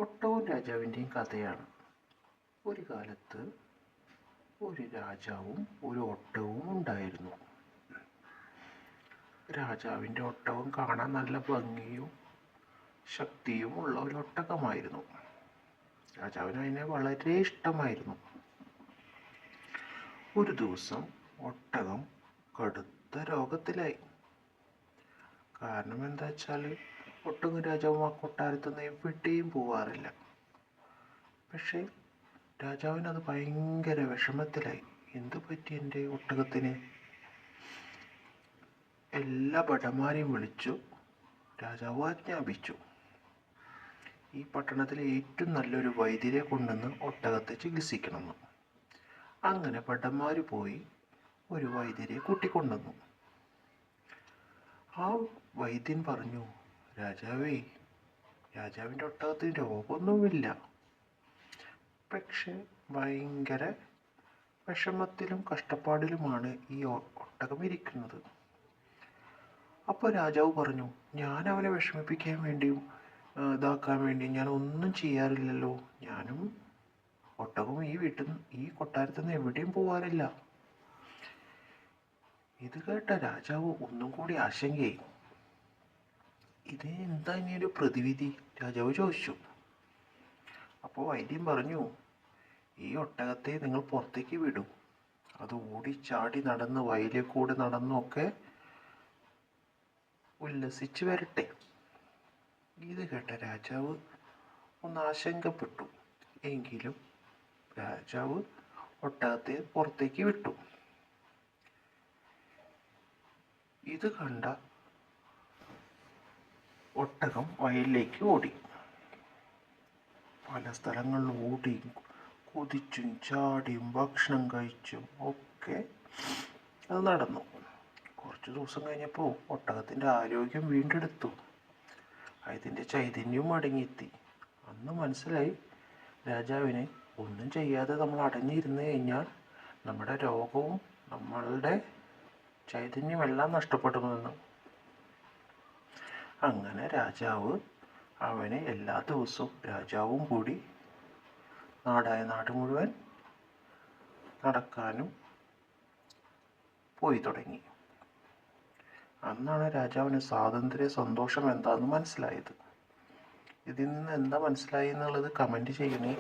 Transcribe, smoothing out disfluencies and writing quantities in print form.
ഒട്ടകവും രാജാവിൻ്റെയും കഥയാണ്. ഒരു കാലത്ത് ഒരു രാജാവും ഒരു ഒട്ടകവും ഉണ്ടായിരുന്നു. രാജാവിൻ്റെ ഒട്ടകം കാണാൻ നല്ല ഭംഗിയും ശക്തിയും ഉള്ള ഒരു ഒട്ടകമായിരുന്നു. രാജാവിന് അതിനെ വളരെ ഇഷ്ടമായിരുന്നു. ഒരു ദിവസം ഒട്ടകം കടുത്ത രോഗത്തിലായി. കാരണം എന്താ വെച്ചാൽ ഒട്ടകം രാജാവും ആ കൊട്ടാരത്തുനിന്ന് എവിടെയും പോവാറില്ല. പക്ഷേ രാജാവിനത് ഭയങ്കര വിഷമത്തിലായി. എന്തു പറ്റി എൻ്റെ ഒട്ടകത്തിന്? എല്ലാ ഭടന്മാരെയും വിളിച്ചു രാജാവ് ആജ്ഞാപിച്ചു, ഈ പട്ടണത്തിലെ ഏറ്റവും നല്ലൊരു വൈദ്യരെ കൊണ്ടുവന്ന് ഒട്ടകത്തെ ചികിത്സിക്കണമെന്ന്. അങ്ങനെ ഭടന്മാർ പോയി ഒരു വൈദ്യരെ കൂട്ടിക്കൊണ്ടുവന്നു. ആ വൈദ്യൻ പറഞ്ഞു, രാജാവിൻ്റെ ഒട്ടകത്തിന് രോഗമൊന്നുമില്ല, പക്ഷെ ഭയങ്കര വിഷമത്തിലും കഷ്ടപ്പാടിലുമാണ് ഈ ഒട്ടകം ഇരിക്കുന്നത്. അപ്പോൾ രാജാവ് പറഞ്ഞു, ഞാൻ അവനെ വിഷമിപ്പിക്കാൻ വേണ്ടിയും ഇതാക്കാൻ വേണ്ടി ഞാൻ ഒന്നും ചെയ്യാറില്ലല്ലോ. ഞാനും ഒട്ടകവും ഈ കൊട്ടാരത്തിൽ നിന്ന് എവിടെയും പോകാറില്ല. ഇത് കേട്ട രാജാവ് ഒന്നും കൂടി ആശങ്കയായി. ഇത് എന്താ ഇനിയൊരു പ്രതിവിധി? രാജാവ് ചോദിച്ചു. അപ്പോൾ വൈദ്യൻ പറഞ്ഞു, ഈ ഒട്ടകത്തെ നിങ്ങൾ പുറത്തേക്ക് വിടൂ. അത് ഓടിച്ചാടി നടന്ന് വയലിൽ കൂടെ നടന്നൊക്കെ ഉല്ലസിച്ച് വരട്ടെ. ഇത് കേട്ട രാജാവ് ഒന്ന് ആശങ്കപ്പെട്ടു. എങ്കിലും രാജാവ് ഒട്ടകത്തെ പുറത്തേക്ക് വിട്ടു. ഇത് കണ്ട ഒട്ടകം വയലിലേക്ക് ഓടി. പല സ്ഥലങ്ങളിൽ ഓടി കുതിച്ചും ചാടിയും ഭക്ഷണം കഴിച്ചും ഒക്കെ അത് നടന്നു. കുറച്ച് ദിവസം കഴിഞ്ഞപ്പോൾ ഒട്ടകത്തിൻ്റെ ആരോഗ്യം വീണ്ടെടുത്തു. അതിൻ്റെ ചൈതന്യവും മടങ്ങിയെത്തി. അന്ന് മനസ്സിലായി രാജാവിന്, ഒന്നും ചെയ്യാതെ നമ്മൾ അടഞ്ഞിരുന്നു കഴിഞ്ഞാൽ നമ്മുടെ രോഗവും നമ്മളുടെ ചൈതന്യമെല്ലാം നഷ്ടപ്പെടുമെന്ന്. അങ്ങനെ രാജാവ് അവനെ എല്ലാ ദിവസവും രാജാവും കൂടി നാട് മുഴുവൻ നടക്കാനും പോയി തുടങ്ങി. അന്നാണ് രാജാവിന് സ്വാതന്ത്ര്യ സന്തോഷം എന്താണെന്ന് മനസ്സിലായത്. ഇതിൽ നിന്ന് എന്താ മനസ്സിലായി എന്നുള്ളത് കമൻറ്റ് ചെയ്യണേ.